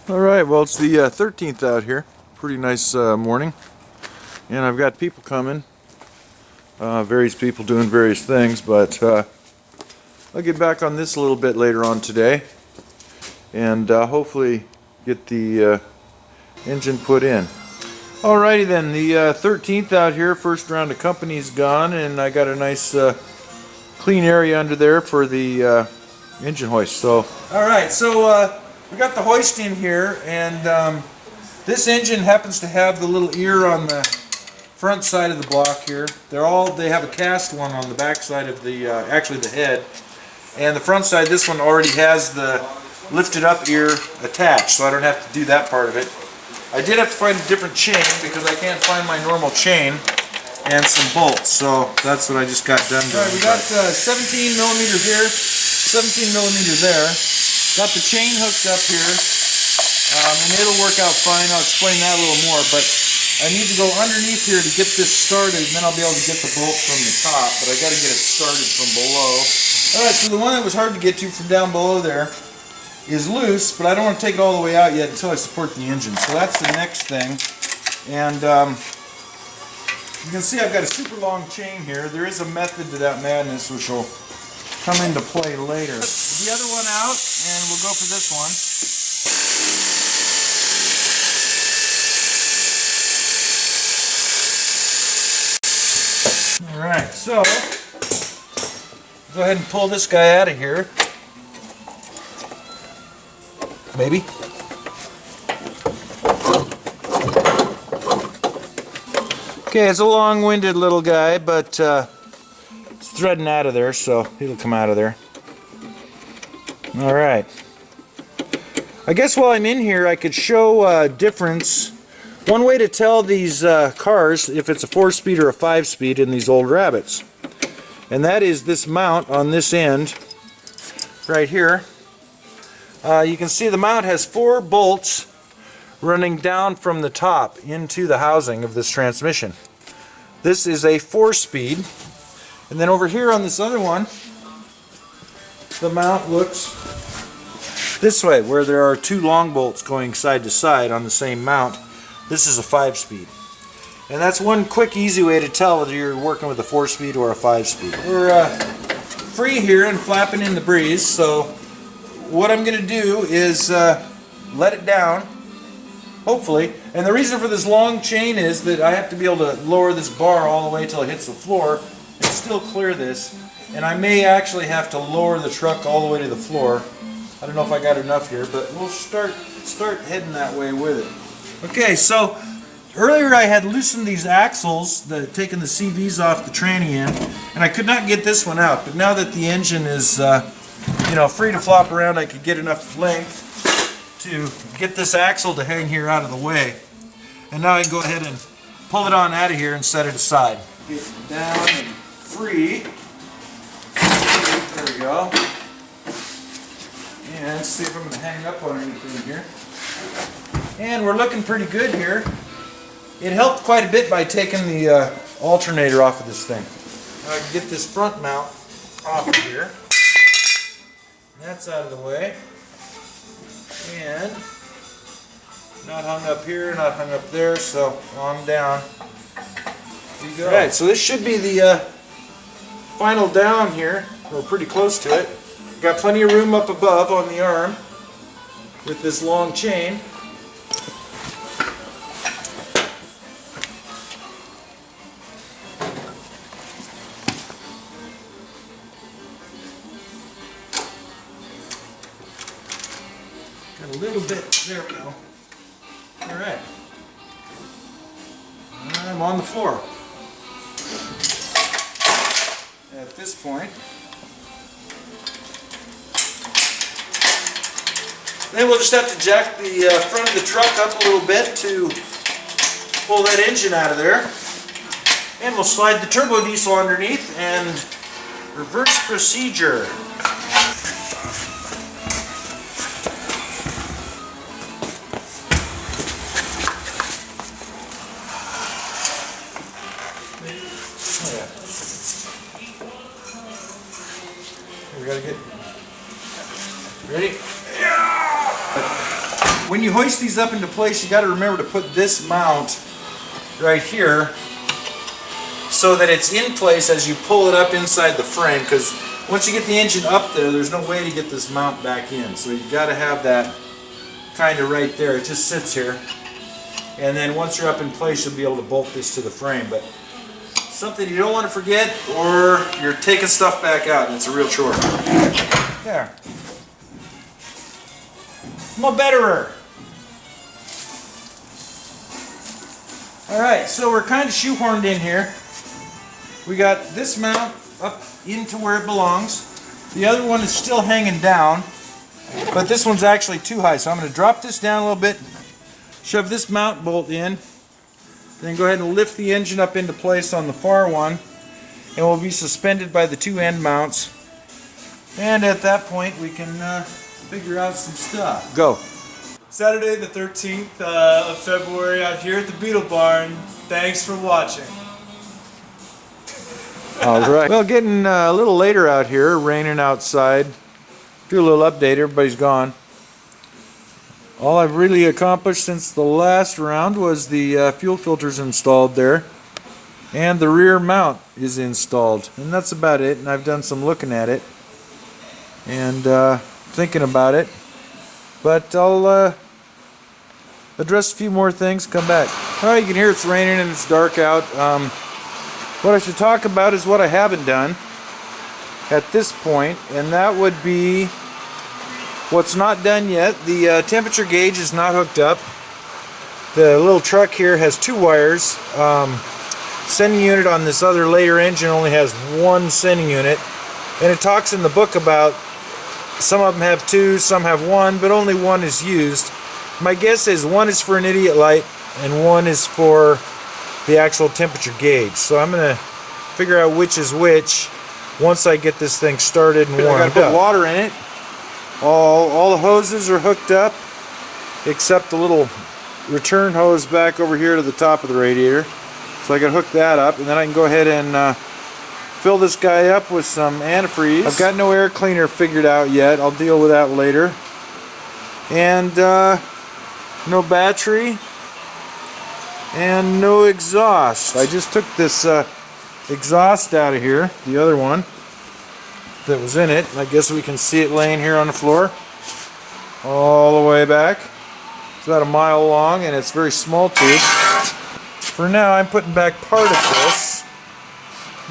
Alright, well it's the 13th out here. Pretty nice morning. And I've got people coming. Various people doing various things, but I'll get back on this a little bit later on today. And hopefully get the engine put in. Alrighty then, the 13th out here, first round of company's gone, and I got a nice clean area under there for the engine hoist. So, alright, so we got the hoist in here, and this engine happens to have the little ear on the front side of the block here. They have a cast one on the back side of the, actually the head, and the front side, this one already has the lifted up ear attached, so I don't have to do that part of it. I did have to find a different chain because I can't find my normal chain and some bolts, so that's what I just got done doing. Alright, we got 17 millimeters here, 17 millimeters there. Got the chain hooked up here, and it'll work out fine. I'll explain that a little more, but I need to go underneath here to get this started, and then I'll be able to get the bolt from the top, but I got to get it started from below. Alright, so the one that was hard to get to from down below there is loose, but I don't want to take it all the way out yet until I support the engine. So that's the next thing. And you can see I've got a super long chain here. There is a method to that madness which will come into play later. Get the other one out, and we'll go for this one. Alright, so go ahead and pull this guy out of here. Maybe. Okay, it's a long-winded little guy, but it's threading out of there, so it'll come out of there. Alright. I guess while I'm in here, I could show a difference. One way to tell these cars, if it's a 4-speed or a 5-speed in these old Rabbits, and that is this mount on this end, right here. You can see the mount has 4 bolts running down from the top into the housing of this transmission. This is a 4-speed, and then over here on this other one, the mount looks this way, where there are 2 long bolts going side to side on the same mount. This is a 5-speed. And that's one quick, easy way to tell whether you're working with a 4-speed or a 5-speed. We're free here and flapping in the breeze, so what I'm going to do is let it down, hopefully. And the reason for this long chain is that I have to be able to lower this bar all the way till it hits the floor and still clear this. And I may actually have to lower the truck all the way to the floor. I don't know if I got enough here, but we'll start heading that way with it. Okay, so earlier I had loosened these axles, taken the CVs off the tranny end, and I could not get this one out. But now that the engine is free to flop around, I could get enough length to get this axle to hang here out of the way. And now I can go ahead and pull it on out of here and set it aside. Get it down and free. There we go. And let's see if I'm going to hang up on anything here. And we're looking pretty good here. It helped quite a bit by taking the alternator off of this thing. Now I can get this front mount off of here. That's out of the way. And not hung up here, not hung up there, so on down we go. Alright, so this should be the final down here. We're pretty close to it. Got plenty of room up above on the arm with this long chain. Got a little bit, there we go. Alright. I'm on the floor. At this point, then we'll just have to jack the front of the truck up a little bit to pull that engine out of there. And we'll slide the turbo diesel underneath and reverse procedure. We gotta get ready. Yeah! when you hoist these up into place, you got to remember to put this mount right here so that it's in place as you pull it up inside the frame, because once you get the engine up there, there's no way to get this mount back in. So you've got to have that kind of right there. It just sits here. And then once you're up in place, you'll be able to bolt this to the frame. But something you don't want to forget, or you're taking stuff back out and it's a real chore. There. I'm a betterer. Alright, so we're kind of shoehorned in here. We got this mount up into where it belongs. The other one is still hanging down, but this one's actually too high. So I'm going to drop this down a little bit, shove this mount bolt in, then go ahead and lift the engine up into place on the far one, and we'll be suspended by the two end mounts. And at that point we can figure out some stuff. Go. Saturday the 13th of February out here at the Beetle Barn. Thanks for watching. Alright. Well, getting a little later out here, raining outside. Do a little update, everybody's gone. All I've really accomplished since the last round was the fuel filters installed there. And the rear mount is installed. And that's about it. And I've done some looking at it. And thinking about it. But I'll address a few more things, come back. Alright, you can hear it's raining and it's dark out. What I should talk about is what I haven't done at this point, and that would be what's not done yet. The temperature gauge is not hooked up. The little truck here has two wires. Sending unit on this other later engine only has one sending unit, and it talks in the book about some of them have two, some have one, but only one is used. My guess is one is for an idiot light and one is for the actual temperature gauge. So I'm going to figure out which is which once I get this thing started and warmed up. I got to put water in it. All the hoses are hooked up except the little return hose back over here to the top of the radiator. So I got to hook that up, and then I can go ahead and fill this guy up with some antifreeze. I've got no air cleaner figured out yet. I'll deal with that later. And no battery. And no exhaust. I just took this exhaust out of here, the other one that was in it. I guess we can see it laying here on the floor all the way back. It's about a mile long and it's very small tube. For now I'm putting back part of this,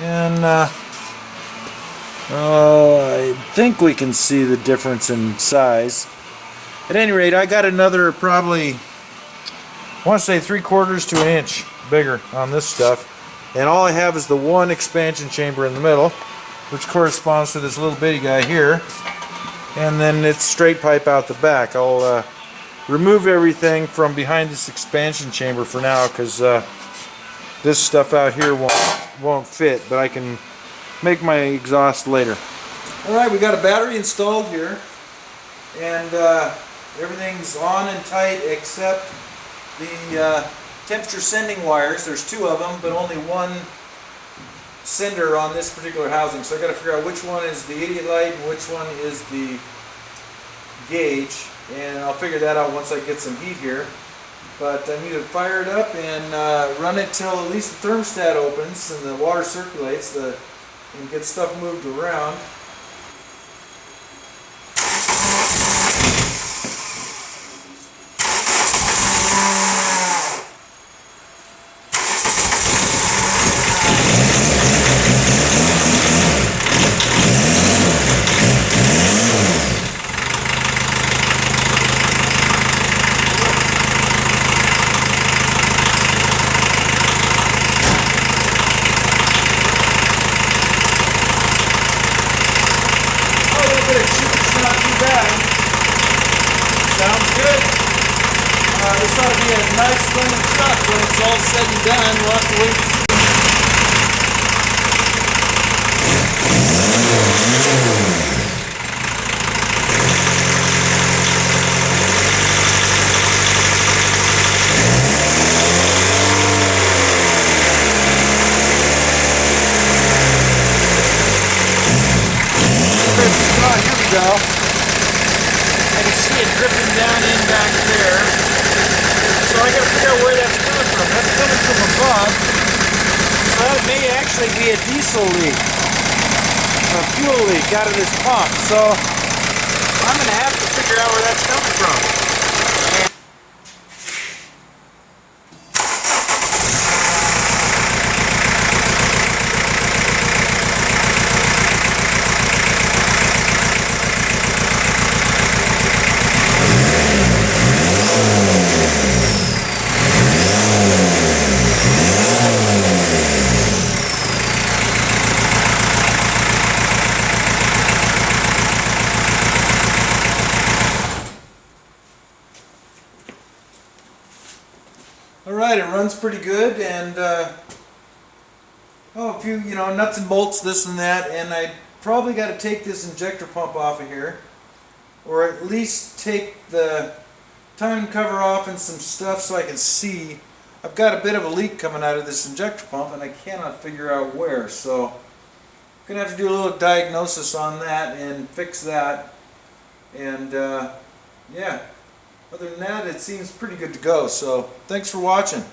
and I think we can see the difference in size. At any rate, I got another probably, I want to say 3/4 to an inch bigger on this stuff, and all I have is the one expansion chamber in the middle, which corresponds to this little bitty guy here, and then it's straight pipe out the back. I'll remove everything from behind this expansion chamber for now, because this stuff out here won't fit, but I can make my exhaust later. Alright, we got a battery installed here, and everything's on and tight except the temperature sending wires. There's two of them, but only one sender on this particular housing. So I got to figure out which one is the idiot light and which one is the gauge, and I'll figure that out once I get some heat here. But I need to fire it up and run it till at least the thermostat opens and the water circulates and get stuff moved around. Sounds good. This ought to be a nice running truck when it's all said and done. We'll have to wait to see. Here we go. I can see it dripping down in back there. from above, so that may actually be a diesel leak, a fuel leak out of this pump. So I'm going to have to figure out where that's coming from. Alright, it runs pretty good, and a few, nuts and bolts, this and that, and I probably got to take this injector pump off of here, or at least take the timing cover off and some stuff so I can see. I've got a bit of a leak coming out of this injector pump, and I cannot figure out where, so I'm going to have to do a little diagnosis on that and fix that, and yeah. Other than that, it seems pretty good to go. So, thanks for watching.